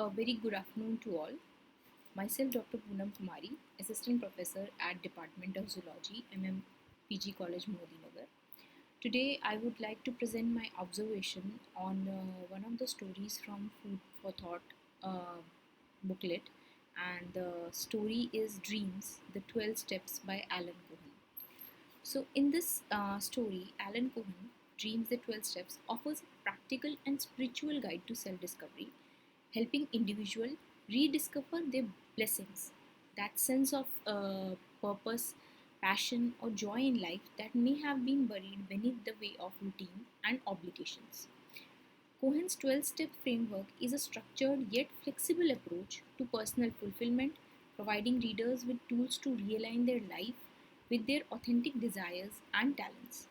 A very good afternoon to all. Myself, Dr. Poonam Kumari, Assistant Professor at Department of Zoology, MMPG College, Modinagar. Today, I would like to present my observation on one of the stories from Food for Thought uh, booklet, and the story is Dreams: The 12 Steps by Alan Cohen. So, in this story, Alan Cohen, Dreams: The 12 Steps, offers a practical and spiritual guide to self-discovery, helping individuals rediscover their blessings, that sense of purpose, passion, or joy in life that may have been buried beneath the weight of routine and obligations. Cohen's 12 step framework is a structured yet flexible approach to personal fulfillment, providing readers with tools to realign their life with their authentic desires and talents.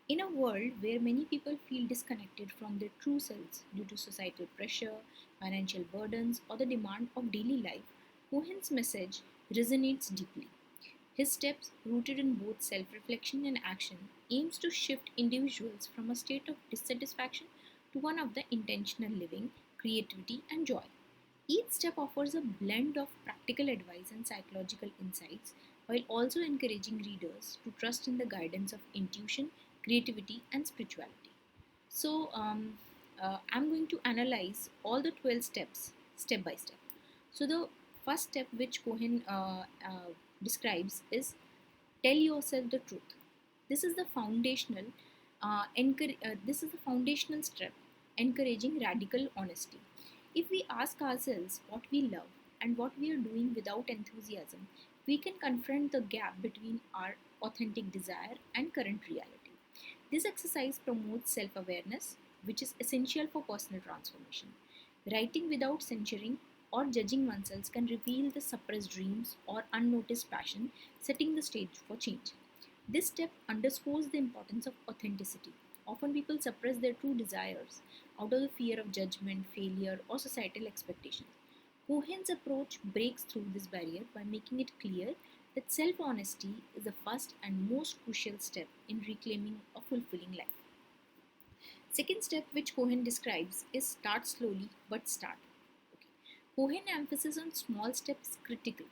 In a world where many people feel disconnected from their true selves due to societal pressure, financial burdens, or the demand of daily life, Cohen's message resonates deeply. His steps, rooted in both self reflection and action, aims to shift individuals from a state of dissatisfaction to one of the intentional living, creativity, and joy. Each step offers a blend of practical advice and psychological insights while also encouraging readers to trust in the guidance of intuition, creativity, and spirituality. So, I'm going to analyze all the 12 steps step by step. So, the first step which Cohen describes is tell yourself the truth. This is the this is the foundational step, encouraging radical honesty. If we ask ourselves what we love and what we are doing without enthusiasm, we can confront the gap between our authentic desire and current reality. This exercise promotes self awareness, which is essential for personal transformation. Writing without censoring or judging oneself can reveal the suppressed dreams or unnoticed passion, setting the stage for change. This step underscores the importance of authenticity. Often people suppress their true desires out of the fear of judgment, failure, or societal expectations. Cohen's approach breaks through this barrier by making it clear that self honesty is the first and most crucial step in reclaiming a fulfilling life. Second step, which Cohen describes, is start slowly but start. Okay. Cohen emphasis on small steps is critical.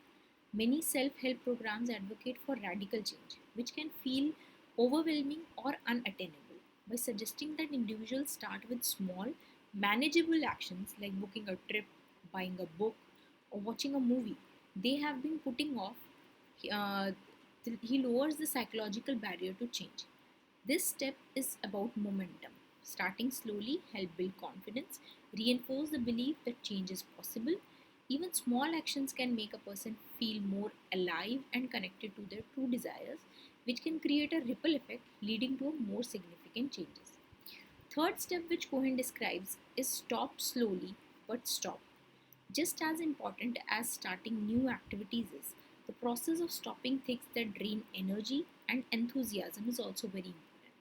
Many self-help programs advocate for radical change, which can feel overwhelming or unattainable. By suggesting that individuals start with small, manageable actions like booking a trip, buying a book, or watching a movie, they have been putting off. Uh, he lowers the psychological barrier to change. This step is about momentum. Starting slowly help build confidence, reinforce the belief that change is possible. Even small actions can make a person feel more alive and connected to their true desires, which can create a ripple effect leading to a more significant changes. Third step which Cohen describes is stop slowly but stop. Just as important as starting new activities is, the process of stopping things that drain energy and enthusiasm is also very important.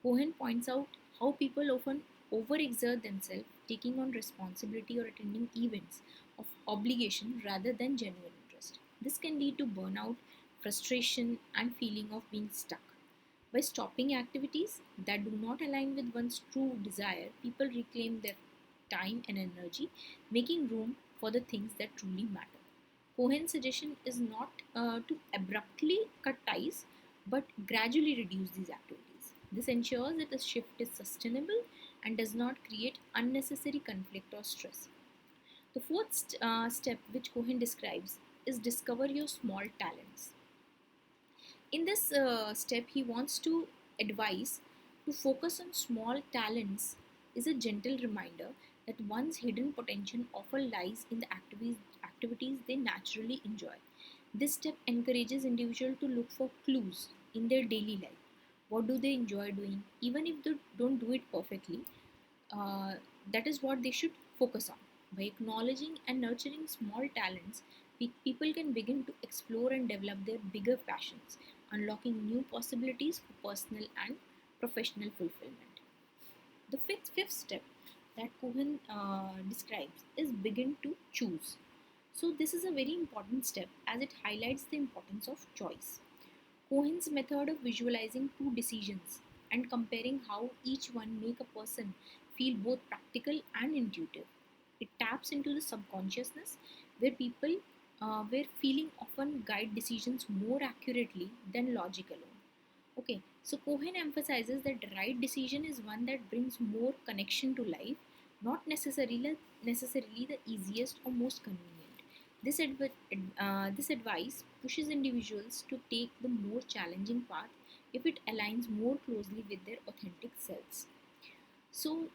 Cohen points out how people often overexert themselves, taking on responsibility or attending events of obligation rather than genuine interest. This can lead to burnout, frustration, and feeling of being stuck. By stopping activities that do not align with one's true desire, people reclaim their time and energy, making room for the things that truly matter. Cohen's suggestion is not to abruptly cut ties, but gradually reduce these activities. This ensures that the shift is sustainable and does not create unnecessary conflict or stress. The fourth step, which Cohen describes, is discover your small talents. In this step, he wants to advise to focus on small talents is a gentle reminder that one's hidden potential often lies in the activities they naturally enjoy. This step encourages individuals to look for clues in their daily life. What do they enjoy doing? Even if they don't do it perfectly, uh, that is what they should focus on. By acknowledging and nurturing small talents, people can begin to explore and develop their bigger passions, unlocking new possibilities for personal and professional fulfillment. The fifth step that Cohen describes is begin to choose. So, this is a very important step as it highlights the importance of choice. Cohen's method of visualizing two decisions and comparing how each one make a person feel both practical and intuitive. It taps into the subconsciousness where feeling often guide decisions more accurately than logic alone. Okay, so Cohen emphasizes that the right decision is one that brings more connection to life, not necessarily the easiest or most convenient. This advice pushes individuals to take the more challenging path if it aligns more closely with their authentic selves. So,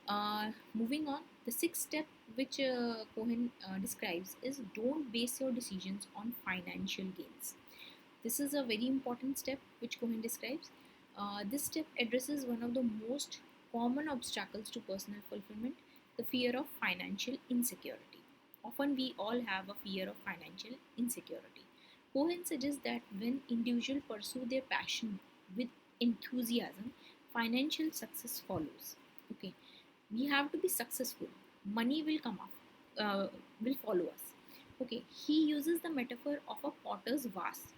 moving on, the sixth step which Cohen describes is don't base your decisions on financial gains. This is a very important step which Cohen describes. This step addresses one of the most common obstacles to personal fulfillment, the fear of financial insecurity. Often we all have a fear of financial insecurity. Cohen suggests that when individuals pursue their passion with enthusiasm, financial success follows. Okay, we have to be successful. Money will come up, will follow us. Okay, he uses the metaphor of a potter's vase.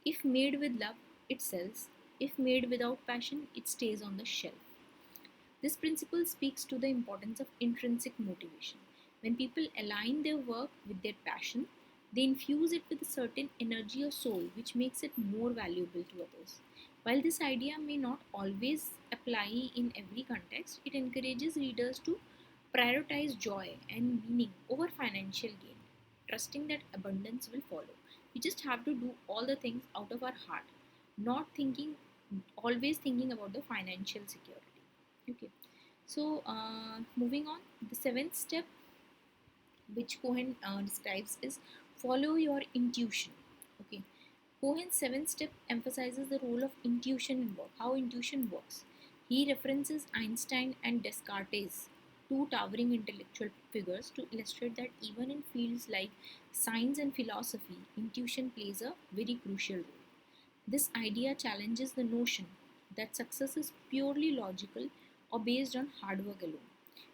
If made with love, it sells. If made without passion, it stays on the shelf. This principle speaks to the importance of intrinsic motivation. When people align their work with their passion, they infuse it with a certain energy or soul which makes it more valuable to others. While this idea may not always apply in every context, it encourages readers to prioritize joy and meaning over financial gain, trusting that abundance will follow. We just have to do all the things out of our heart, not thinking, always thinking about the financial security. Okay, so moving on, the seventh step which Cohen describes is follow your intuition. Okay, Cohen's seventh step emphasizes the role of intuition in work, how intuition works. He references Einstein and Descartes, two towering intellectual figures, to illustrate that even in fields like science and philosophy, intuition plays a very crucial role. This idea challenges the notion that success is purely logical or based on hard work alone.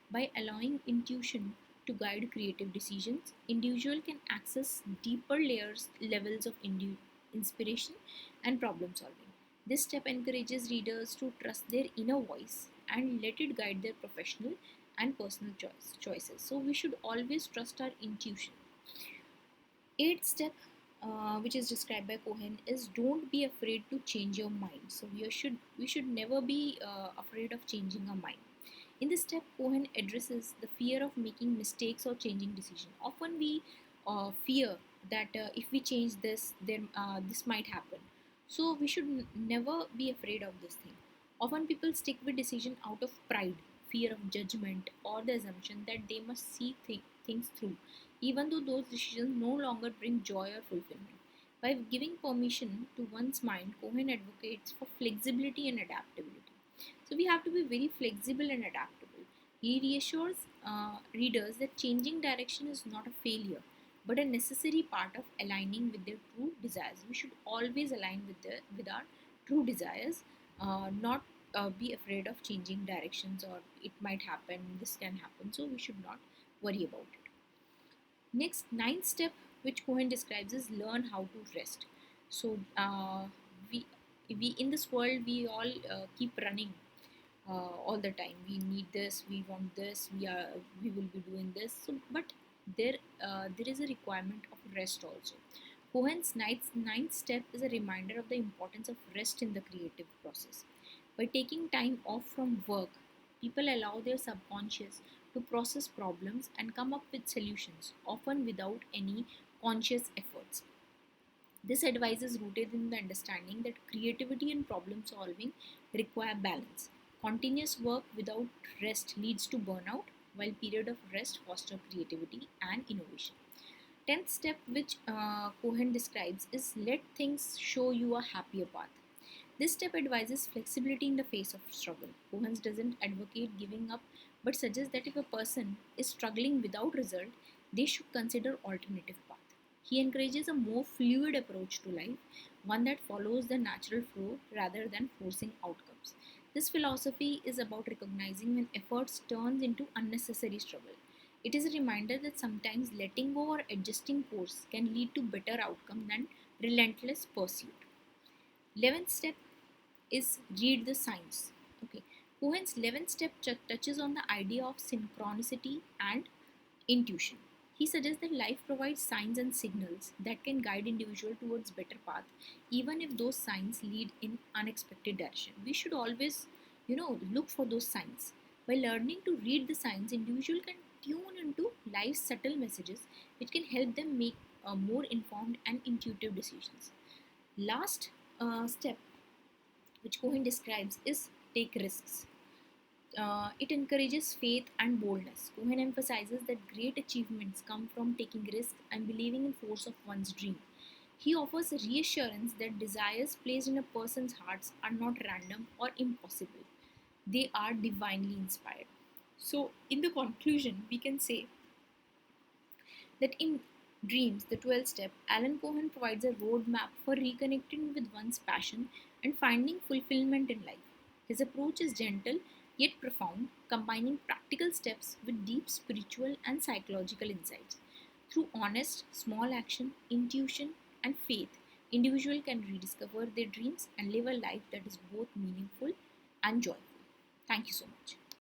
By allowing intuition to guide creative decisions, individual can access deeper levels of inspiration and problem solving. This step encourages readers to trust their inner voice and let it guide their professional and personal choices. So we should always trust our intuition. Eighth step, which is described by Cohen, is don't be afraid to change your mind. So we should never be afraid of changing our mind. In this step, Cohen addresses the fear of making mistakes or changing decision. Often we fear that if we change this, then this might happen. So we should never be afraid of this thing. Often people stick with decision out of pride, fear of judgment, or the assumption that they must see things through, even though those decisions no longer bring joy or fulfillment. By giving permission to one's mind, Cohen advocates for flexibility and adaptability. So we have to be very flexible and adaptable. He reassures readers that changing direction is not a failure, but a necessary part of aligning with their true desires. We should always align with our true desires, not be afraid of changing directions or it might happen, this can happen. So we should not worry about it. Next, ninth step, which Cohen describes, is learn how to rest. So we we in this world we all keep running all the time. We need this, we want this, we will be doing this. So, but there is a requirement of rest also. Cohen's ninth step is a reminder of the importance of rest in the creative process. By taking time off from work, people allow their subconscious to process problems and come up with solutions, often without any conscious efforts. This advice is rooted in the understanding that creativity and problem solving require balance. Continuous work without rest leads to burnout, while period of rest foster creativity and innovation. Tenth step, which Cohen describes, is let things show you a happier path. This step advises flexibility in the face of struggle. Cohen doesn't advocate giving up, but suggests that if a person is struggling without result, they should consider alternative path. He encourages a more fluid approach to life, one that follows the natural flow rather than forcing outcomes. This philosophy is about recognizing when efforts turns into unnecessary struggle. It is a reminder that sometimes letting go or adjusting course can lead to better outcome than relentless pursuit. 11th step is read the signs. Okay, Cohen's 11th step touches on the idea of synchronicity and Intuition. He suggests that life provides signs and signals that can guide individual towards better path, even if those signs lead in unexpected direction. We should always, look for those signs. By learning to read the signs, individual can tune into life's subtle messages, which can help them make more informed and intuitive decisions. Last step, which Cohen describes, is take risks. It encourages faith and boldness. Cohen emphasizes that great achievements come from taking risks and believing in force of one's dream. He offers reassurance that desires placed in a person's hearts are not random or impossible. They are divinely inspired. So, in the conclusion, we can say that in Dreams, the 12th step, Alan Cohen provides a roadmap for reconnecting with one's passion and finding fulfillment in life. His approach is gentle yet profound, combining practical steps with deep spiritual and psychological insights. Through honest, small action, intuition, and faith, individual can rediscover their dreams and live a life that is both meaningful and joyful. Thank you so much.